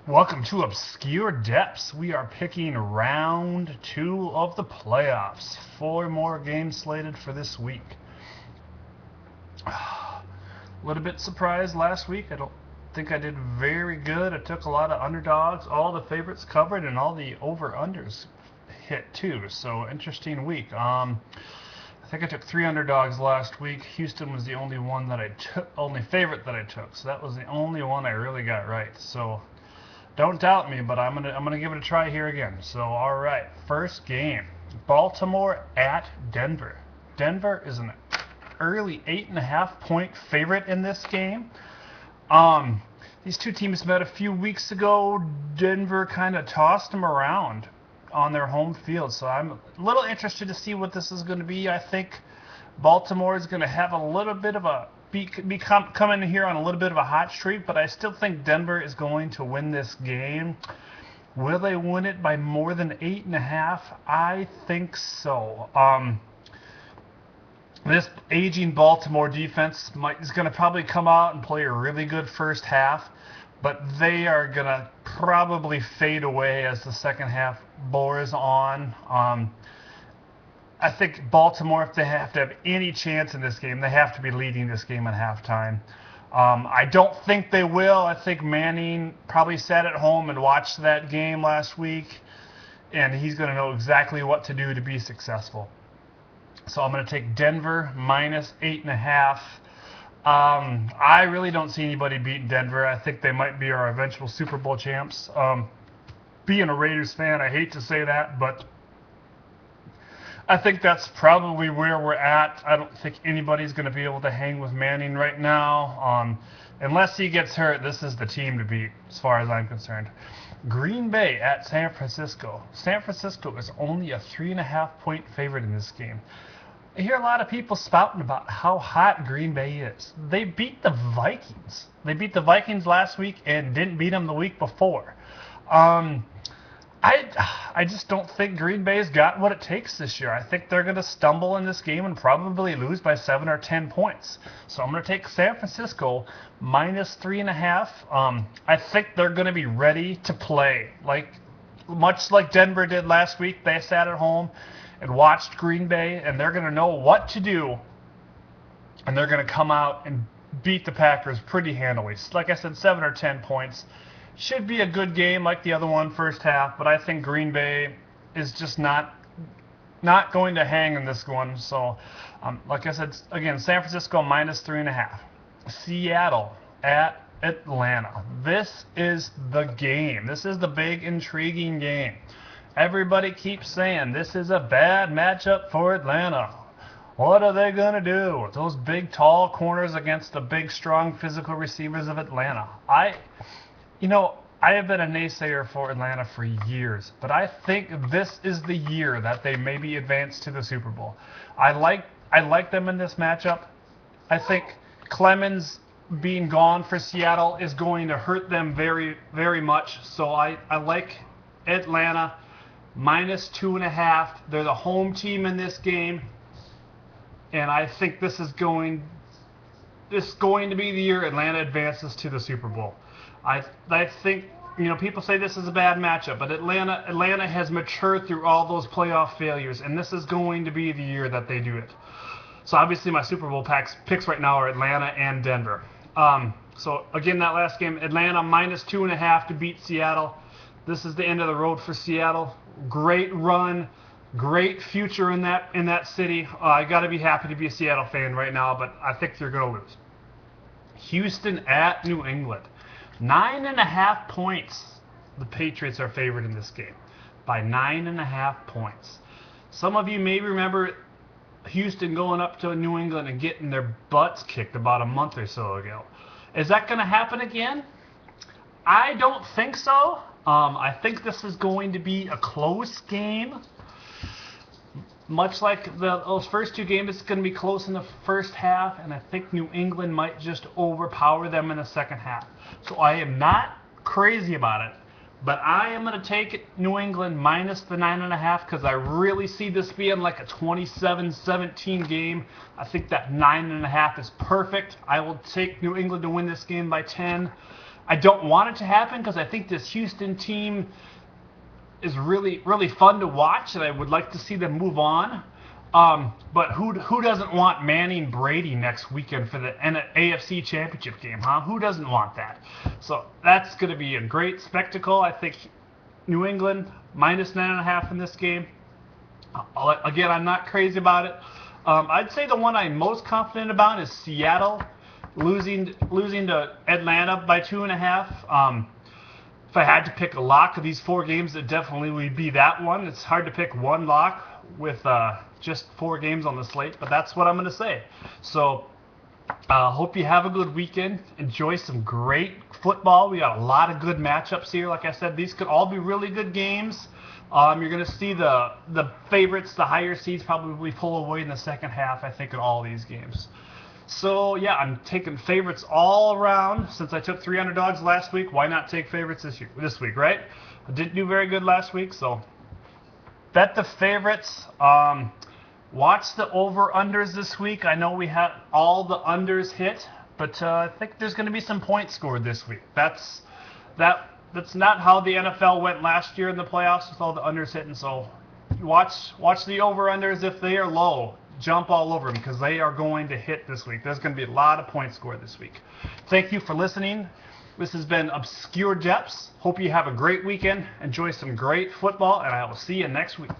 Welcome to Obscure Depths. We are picking round 2 of the playoffs. 4 more games slated for this week. A little bit surprised last week. I don't think I did very good. I took a lot of underdogs. All the favorites covered and all the over-unders hit too. So interesting week. I think I took 3 underdogs last week. Houston was the only one that I took, only favorite that I took. So that was the only one I really got right. So don't doubt me, but I'm gonna give it a try here again. So all right, first game, Baltimore at Denver. Denver is an early 8.5-point favorite in this game. These two teams met a few weeks ago. Denver kind of tossed them around on their home field, so I'm a little interested to see what this is going to be. I think Baltimore is going to have a little bit of a coming here on a little bit of a hot streak, but I still think Denver is going to win this game. Will they win it by more than 8.5? I think so. This aging Baltimore defense is going to probably come out and play a really good first half, but they are going to probably fade away as the second half bores on. I think Baltimore, if they have to have any chance in this game, they have to be leading this game at halftime. I don't think they will. I think Manning probably sat at home and watched that game last week, and he's going to know exactly what to do to be successful. So I'm going to take Denver minus 8.5. I really don't see anybody beating Denver. I think they might be our eventual Super Bowl champs. Being a Raiders fan, I hate to say that, but I think that's probably where we're at. I don't think anybody's going to be able to hang with Manning right now. Unless he gets hurt, this is the team to beat as far as I'm concerned. Green Bay at San Francisco. San Francisco is only a 3.5-point favorite in this game. I hear a lot of people spouting about how hot Green Bay is. They beat the Vikings. They beat the Vikings last week and didn't beat them the week before. I just don't think Green Bay's got what it takes this year. I think they're going to stumble in this game and probably lose by 7 or 10 points. So I'm going to take San Francisco minus 3.5. I think they're going to be ready to play. Much like Denver did last week, they sat at home and watched Green Bay, and they're going to know what to do, and they're going to come out and beat the Packers pretty handily. Like I said, 7 or 10 points. Should be a good game like the other one first half, but I think Green Bay is just not going to hang in this one. So, like I said, again, San Francisco minus 3.5. Seattle at Atlanta. This is the game. This is the big, intriguing game. Everybody keeps saying this is a bad matchup for Atlanta. What are they going to do with those big, tall corners against the big, strong, physical receivers of Atlanta? I have been a naysayer for Atlanta for years, but I think this is the year that they maybe advance to the Super Bowl. I like them in this matchup. I think Clemens being gone for Seattle is going to hurt them very, very much. So I like Atlanta minus 2.5. They're the home team in this game, and I think this is going to be the year Atlanta advances to the Super Bowl. I think, people say this is a bad matchup, but Atlanta has matured through all those playoff failures, and this is going to be the year that they do it. So obviously my Super Bowl picks right now are Atlanta and Denver. So again, that last game, Atlanta minus 2.5 to beat Seattle. This is the end of the road for Seattle. Great run, great future in that city. I got to be happy to be a Seattle fan right now, but I think they're going to lose. Houston at New England. 9.5 points. The Patriots are favored in this game by 9.5 points. Some of you may remember Houston going up to New England and getting their butts kicked about a month or so ago. Is that going to happen again? I don't think so. I think this is going to be a close game. Much like those first two games, it's going to be close in the first half, and I think New England might just overpower them in the second half. So I am not crazy about it, but I am going to take New England minus the 9.5 because I really see this being like a 27-17 game. I think that 9.5 is perfect. I will take New England to win this game by 10. I don't want it to happen because I think this Houston team is really, really fun to watch, and I would like to see them move on. But who doesn't want Manning Brady next weekend for the AFC Championship game, huh? Who doesn't want that? So that's going to be a great spectacle. I think New England minus 9.5 in this game. Again, I'm not crazy about it. I'd say the one I'm most confident about is Seattle losing to Atlanta by 2.5. If I had to pick a lock of these 4 games, it definitely would be that one. It's hard to pick one lock with just 4 games on the slate, but that's what I'm going to say. So hope you have a good weekend. Enjoy some great football. We got a lot of good matchups here. Like I said, these could all be really good games. You're going to see the favorites, the higher seeds, probably pull away in the second half, I think, in all these games. So, yeah, I'm taking favorites all around. Since I took 3 underdogs last week, why not take favorites this week, right? I didn't do very good last week, so bet the favorites. Watch the over-unders this week. I know we had all the unders hit, but I think there's going to be some points scored this week. That's not how the NFL went last year in the playoffs with all the unders hitting. So watch the over-unders. If they are low, jump all over them because they are going to hit this week. There's going to be a lot of points scored this week. Thank you for listening. This has been Obscure Depths. Hope you have a great weekend. Enjoy some great football, and I will see you next week.